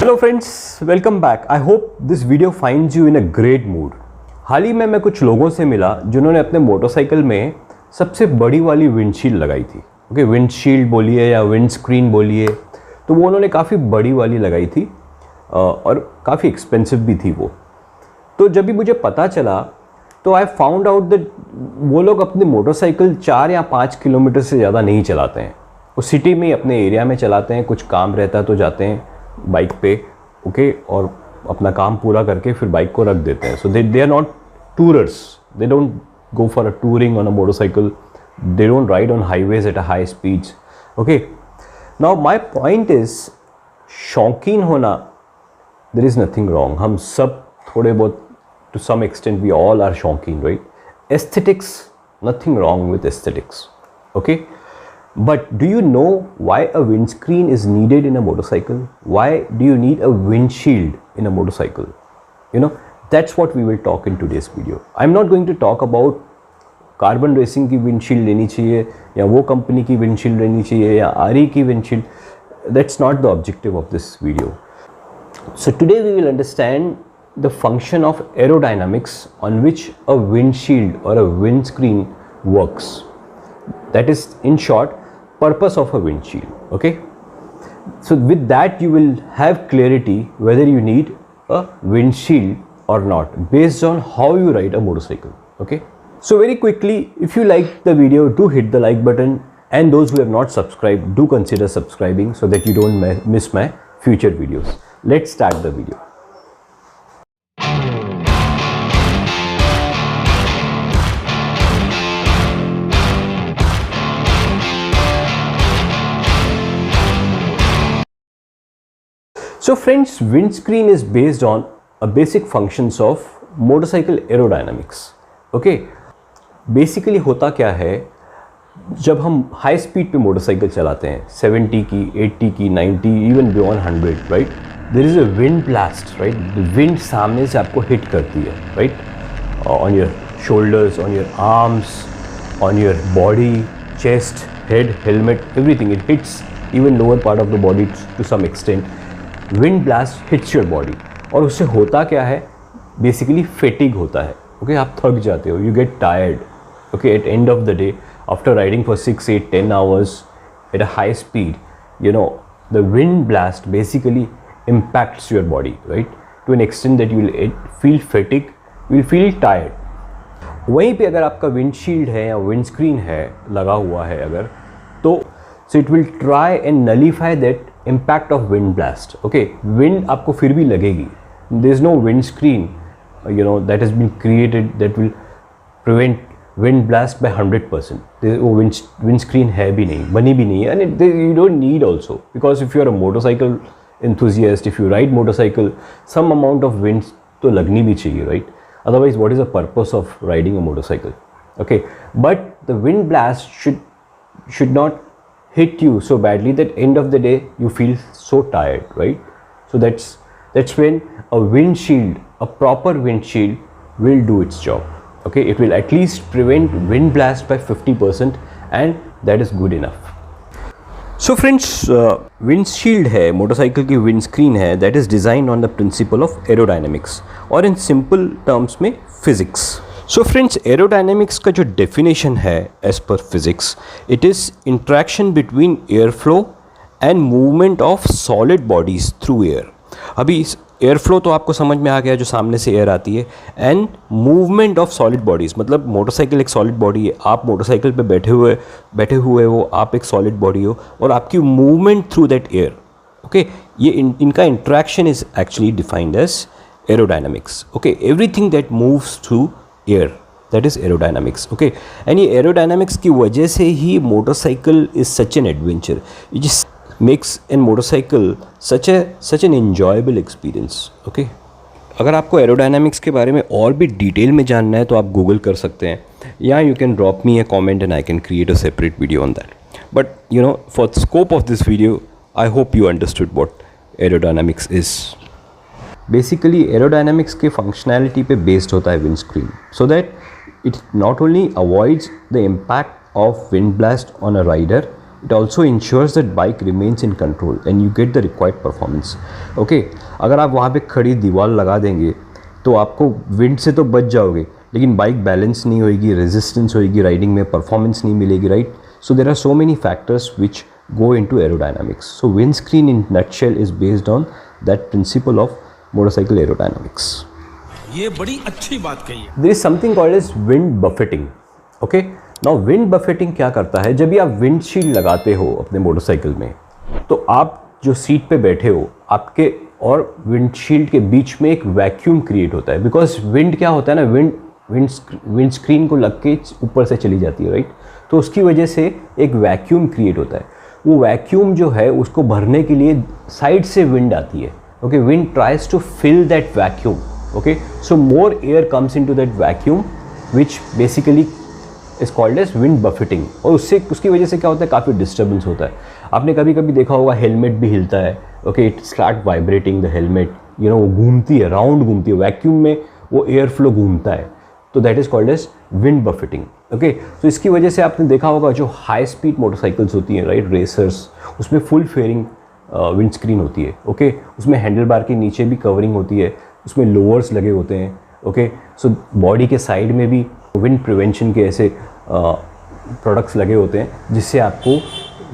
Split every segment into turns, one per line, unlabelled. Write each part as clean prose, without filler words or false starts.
Hello friends, welcome back. I hope this video finds you in a great mood. हाल ही में मैं कुछ लोगों से मिला जिन्होंने अपने मोटरसाइकिल में सबसे बड़ी वाली विंडशील्ड लगाई थी। ओके, विंडशील्ड बोलिए या विंड स्क्रीन बोलिए, तो वो उन्होंने काफ़ी बड़ी वाली लगाई थी और काफ़ी एक्सपेंसिव भी थी वो। तो जब भी मुझे पता चला तो आई फाउंड आउट दैट वो लोग अपनी मोटरसाइकिल 4 या 5 किलोमीटर से ज़्यादा नहीं चलाते हैं। वो सिटी में ही अपने एरिया में चलाते हैं, कुछ काम रहता है तो जाते हैं बाइक पे, ओके, और अपना काम पूरा करके फिर बाइक को रख देते हैं। So they are not tourers, they don't go for a touring on a motorcycle, they don't ride on highways at a high speeds. Okay, now my point is, शौकीन होना, देयर इज़ नथिंग रॉन्ग। हम सब थोड़े बहुत, to some extent we all are shaukin, right? Aesthetics, nothing wrong with aesthetics, okay? But do you know why a windscreen is needed in a motorcycle? Why do you need a windshield in a motorcycle? You know, that's what we will talk in today's video. I'm not going to talk about carbon racing की windshield लेनी चाहिए या वो company की windshield लेनी चाहिए या आरई की windshield. That's not the objective of this video. So today we will understand the function of aerodynamics on which a windshield or a windscreen works. That is, in short, purpose of a windshield. Okay, so with that you will have clarity whether you need a windshield or not based on how you ride a motorcycle. Okay, so very quickly, if you like the video, do hit the like button, and those who have not subscribed, do consider subscribing so that you don't miss my future videos. Let's start the video. So friends, windscreen is based on a basic functions of motorcycle aerodynamics. Okay, basically होता क्या है, जब हम high speed पे motorcycle चलाते हैं 70 की, 80 की, 90, even beyond 100, right, there is a wind blast, right. The wind सामने से आपको हिट करती है, right, on your shoulders, on your arms, on your body, chest, head, helmet, everything. It hits even lower part of the body to some extent. Wind blast hits your body और उससे होता क्या है, basically फेटिग होता है. Okay, आप थक जाते हो, you get tired. Okay, at end of the day, after riding for 6, 8, 10 hours at a high speed, you know, the wind blast basically impacts your body, right, to an extent that you will feel fatigue, you will feel tired. वहीं पे अगर आपका windshield है या windscreen है लगा हुआ है अगर, तो so it will try and nullify that impact of wind blast. Okay, wind आपको फिर भी लगेगी. There is no windscreen, you know, that has been created that will prevent wind blast by 100%. वो windscreen है भी नहीं, बनी भी नहीं है, and you don't need also, because if you are a motorcycle enthusiast, if you ride motorcycle, some amount of wind तो लगनी भी चाहिए, right? Otherwise, what is the purpose of riding a motorcycle? Okay, but the wind blast should not hit you so badly that end of the day you feel so tired, right? So that's when a windshield, a proper windshield will do its job. Okay, it will at least prevent wind blast by 50%, and that is good enough. So friends, windshield है, motorcycle की windscreen है, that is designed on the principle of aerodynamics, और in simple terms में physics. So friends, aerodynamics का जो definition है as per physics, it is interaction between airflow and movement of solid bodies through air. अभी air flow तो आपको समझ में आ गया, जो सामने से एयर आती है, and movement of solid bodies, मतलब मोटरसाइकिल एक सॉलिड बॉडी है, आप मोटरसाइकिल पे बैठे हुए हो, आप एक सॉलिड बॉडी हो, और आपकी movement through that air. Okay, ये इनका interaction is actually defined as aerodynamics. Okay, everything that moves through air, that is aerodynamics. Okay, and ये एरोडायनामिक्स की वजह से ही motorcycle is such an adventure. It just makes a motorcycle such an enjoyable experience. Okay, अगर आपको aerodynamics के बारे में और भी डिटेल में जानना है तो आप गूगल कर सकते हैं, या you can drop me a comment and I can create a separate video on that. But you know, for the scope of this video, I hope you understood what aerodynamics is. Basically aerodynamics के functionality पे based होता है windscreen, so that it not only avoids the impact of wind blast on a rider, it also ensures that bike remains in control and you get the required performance. Okay, अगर आप वहाँ पे खड़ी दीवार लगा देंगे तो आपको विंड से तो बच जाओगे, लेकिन बाइक बैलेंस नहीं होएगी, रेजिस्टेंस होएगी, राइडिंग में परफॉर्मेंस नहीं मिलेगी, right? So there are so many factors which go into aerodynamics. So windscreen in nutshell is based on that principle of motorcycle aerodynamics.
ये बड़ी अच्छी बात कही है.
There is something called as wind buffeting. Okay? Now wind buffeting क्या करता है? जब भी आप windshield लगाते हो अपने मोटरसाइकिल में, तो आप जो सीट पे बैठे हो, आपके और विंडशील्ड के बीच में एक वैक्यूम क्रिएट होता है. बिकॉज विंड क्या होता है ना, विंडस्क्रीन को लग के ऊपर से चली जाती है, राइट? तो उसकी वजह से एक वैक्यूम क्रिएट होता है. वो वैक्यूम जो है उसको भरने के लिए साइड से विंड आती है. Okay, wind tries to fill that vacuum. Okay, so more air comes into that vacuum which basically is called as wind buffeting. और उसकी वजह से क्या होता है, काफ़ी डिस्टर्बेंस होता है. आपने कभी कभी देखा होगा हेलमेट भी हिलता है. Okay, it start vibrating the helmet, you know, वो घूमती है, राउंड घूमती है, वैक्यूम में वो एयर फ्लो घूमता है, तो that is called as wind buffeting. Okay, तो इसकी वजह से आपने देखा होगा जो हाई स्पीड मोटरसाइकिल्स होती हैं, राइट, रेसर्स, उसमें फुल फेयरिंग विंड स्क्रीन होती है. ओके, उसमें हैंडल बार के नीचे भी कवरिंग होती है, उसमें लोअर्स लगे होते हैं. ओके, सो बॉडी के साइड में भी विंड प्रिवेंशन के ऐसे प्रोडक्ट्स लगे होते हैं जिससे आपको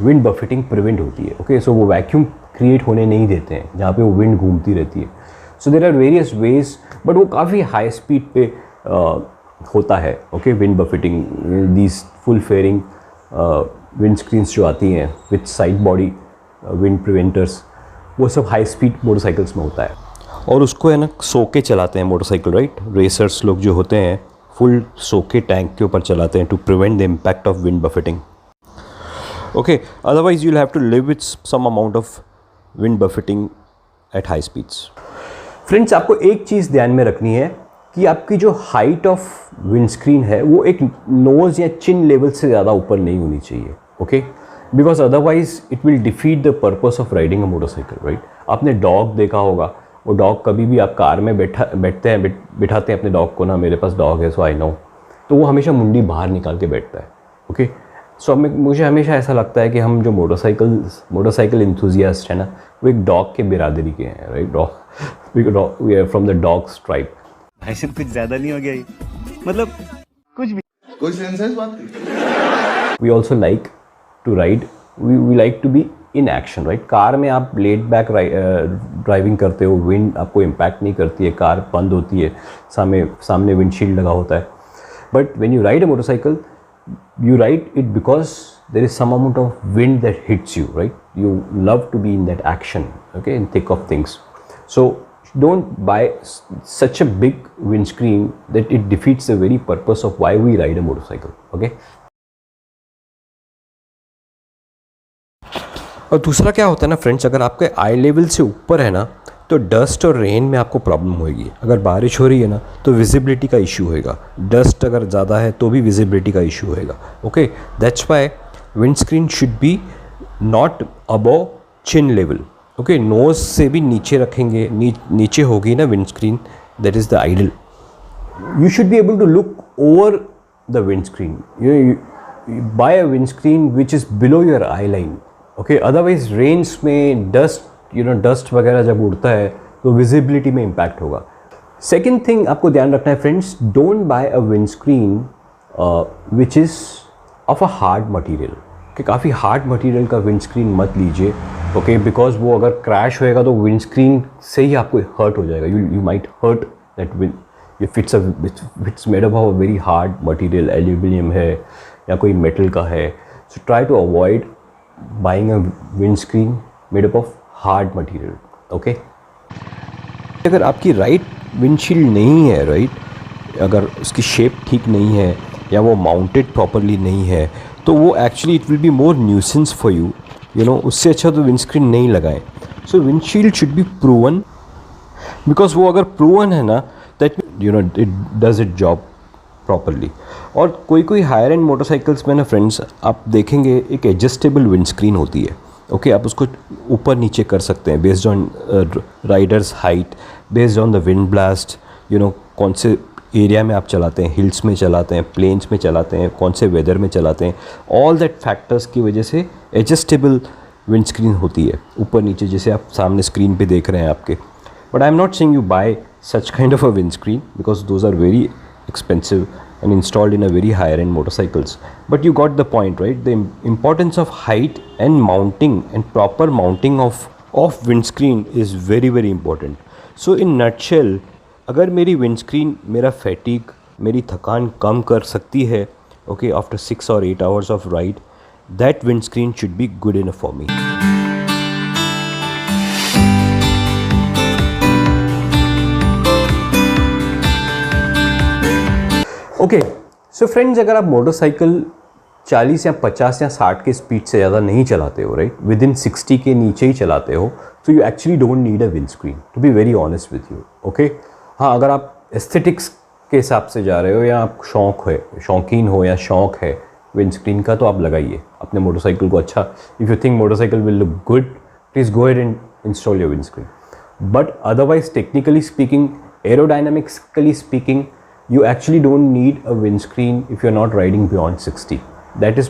विंड बफेटिंग प्रिवेंट होती है. ओके, सो वो वैक्यूम क्रिएट होने नहीं देते हैं जहाँ पे वो विंड घूमती रहती है. So there are various ways, but वो काफ़ी हाई स्पीड पे होता है. Okay, wind buffeting, these full fairing wind screens जो आती हैं with side body wind preventers, वो सब हाई स्पीड मोटरसाइकिल्स में होता है. और उसको है ना सो के चलाते हैं मोटरसाइकिल, राइट? रेसर्स लोग जो होते हैं फुल सो के टैंक के ऊपर चलाते हैं to prevent the impact of wind buffeting. Okay, otherwise you will have to live with some amount of wind buffeting at high speeds. Friends, आपको एक चीज़ ध्यान में रखनी है कि आपकी जो हाइट ऑफ विंडस्क्रीन है वो एक नोज़ या चिन लेवल से ज़्यादा ऊपर नहीं होनी चाहिए. Okay, because otherwise it will defeat the purpose of riding a motorcycle, right? आपने डॉग देखा होगा, वो डॉग कभी भी आप कार में बिठाते हैं अपने डॉग को ना, मेरे पास डॉग है सो आई नो, तो वो हमेशा मुंडी बाहर निकाल के बैठता है. ओके, सो मुझे हमेशा ऐसा लगता है कि हम जो मोटरसाइकिल इंथुजियास्ट है ना, वो एक डॉग के बिरादरी के हैं, right? Dog, we are from the dog stripe.
ऐसे कुछ ज़्यादा नहीं हो गया ये, मतलब कुछ भी,
कोई सेंस है इस बात की?
We also like to ride, we like to be in action, right? Car में आप लेट बैक ड्राइविंग करते हो, विंड आपको इम्पैक्ट नहीं करती है, कार बंद होती है, सामने विंडशील्ड लगा होता है. But when you ride a motorcycle, you ride it because there is some amount of wind that hits you, right? You love to be in that action, okay, in thick of things. So don't buy such a big windscreen that it defeats the very purpose of why we ride a motorcycle, okay? और दूसरा क्या होता है ना friends, अगर आपके आई level से ऊपर है ना, तो डस्ट और रेन में आपको प्रॉब्लम होएगी. अगर बारिश हो रही है ना तो विजिबिलिटी का इशू होएगा. डस्ट अगर ज़्यादा है तो भी विजिबिलिटी का इशू होएगा. Okay, that's why windscreen should be not above chin level. Okay, nose से भी नीचे रखेंगे, नीचे होगी ना windscreen, that is the ideal. You should be able to look over the windscreen. You buy a windscreen which is below your eye line. Okay, otherwise rains में dust वगैरह जब उड़ता है तो विजिबिलिटी में इम्पैक्ट होगा. सेकेंड थिंग आपको ध्यान रखना है friends, don't buy a windscreen which is of a hard material. कि काफ़ी हार्ड मटीरियल का विंडस्क्रीन मत लीजिए. ओके, बिकॉज वो अगर क्रैश होएगा तो विंडस्क्रीन से ही आपको हर्ट हो जाएगा. You might hurt that wind if it's made up of a very hard material, aluminium है या कोई मेटल का है. So try to avoid buying a windscreen made up of hard material. Okay, अगर आपकी राइट विंडशील्ड नहीं है, right, अगर उसकी शेप ठीक नहीं है या वो माउंटेड प्रॉपरली नहीं है, तो वो actually it will be more nuisance for you, you know. उससे अच्छा तो विंडस्क्रीन नहीं लगाएं. So windshield should be proven, because वो अगर प्रूवन है ना, that you know it does it job properly. और कोई हायर एंड मोटरसाइकिल्स में ना फ्रेंड्स, आप देखेंगे एक एडजस्टेबल विंडस्क्रीन होती है. ओके, आप उसको ऊपर नीचे कर सकते हैं based on Riders height, based on the wind blast, you know, कौन से एरिया में आप चलाते हैं, हिल्स में चलाते हैं, प्लेन्स में चलाते हैं, कौन से वेदर में चलाते हैं. ऑल दैट फैक्टर्स की वजह से एडजस्टेबल विंडस्क्रीन होती है ऊपर नीचे, जैसे आप सामने स्क्रीन पे देख रहे हैं आपके. But I am not saying you buy such kind of a windscreen because those are very expensive and installed in a very higher end motorcycles. But you got the point, right? The importance of height and mounting and proper mounting of windscreen is very very important. So in nutshell, अगर मेरी windscreen मेरा fatigue, मेरी थकान कम कर सकती है, okay, after 6 or 8 hours of ride, that windscreen should be good enough for me. Okay so friends, अगर आप मोटरसाइकिल 40 या 50 या 60 के स्पीड से ज़्यादा नहीं चलाते हो, राइट, विद इन 60 के नीचे ही चलाते हो, तो you actually don't need a windscreen, to be very honest with you. Okay, हाँ, अगर आप एस्थेटिक्स के हिसाब से जा रहे हो या आप शौकीन हो या शौक है विंडस्क्रीन का, तो आप लगाइए अपने मोटरसाइकिल को. अच्छा, if you think motorcycle will look good, please go ahead and install your windscreen. But otherwise, technically speaking, aerodynamically speaking, you actually don't need a windscreen if you're not riding beyond 60. That is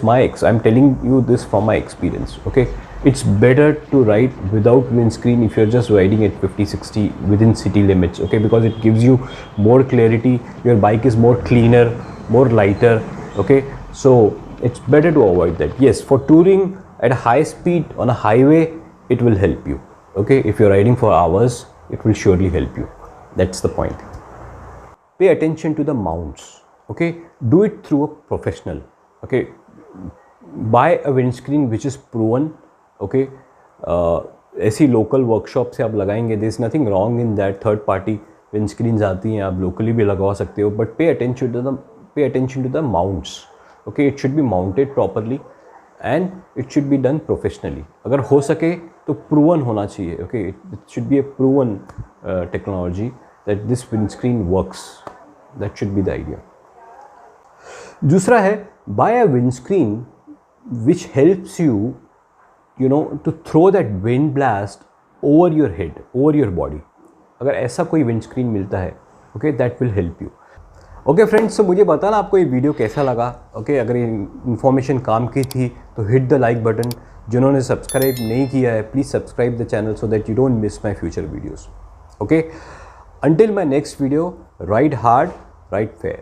I'm telling you this from my experience. Okay, it's better to ride without windscreen if you're just riding at 50-60 within city limits. Okay, because it gives you more clarity, your bike is more cleaner, more lighter. Okay, so it's better to avoid that. Yes, for touring at a high speed on a highway, it will help you. Okay, if you're riding for hours, it will surely help you. That's the point. Pay attention to the mounts. Okay, do it through a professional. Okay, buy a windscreen which is proven. Okay, ऐसी local workshop से आप लगाएंगे, there is nothing wrong in that. Third party windscreens आती हैं, आप locally भी लगवा सकते हो, but pay attention to the mounts. Okay, it should be mounted properly and it should be done professionally. अगर हो सके तो प्रूवन होना चाहिए. Okay, it should be a proven technology that this windscreen works. That should be the idea. दूसरा है, buy a windscreen which helps you know, to throw that wind blast over your head, over your body. अगर ऐसा कोई windscreen मिलता है, okay, that will help you. Okay friends, तो मुझे बताना आपको ये वीडियो कैसा लगा. ओके, अगर ये इन्फॉर्मेशन काम की थी तो हिट द लाइक बटन. जिन्होंने सब्सक्राइब नहीं किया है, please subscribe the channel so that you don't miss my future videos. Okay. Until my next video, ride hard, ride fair.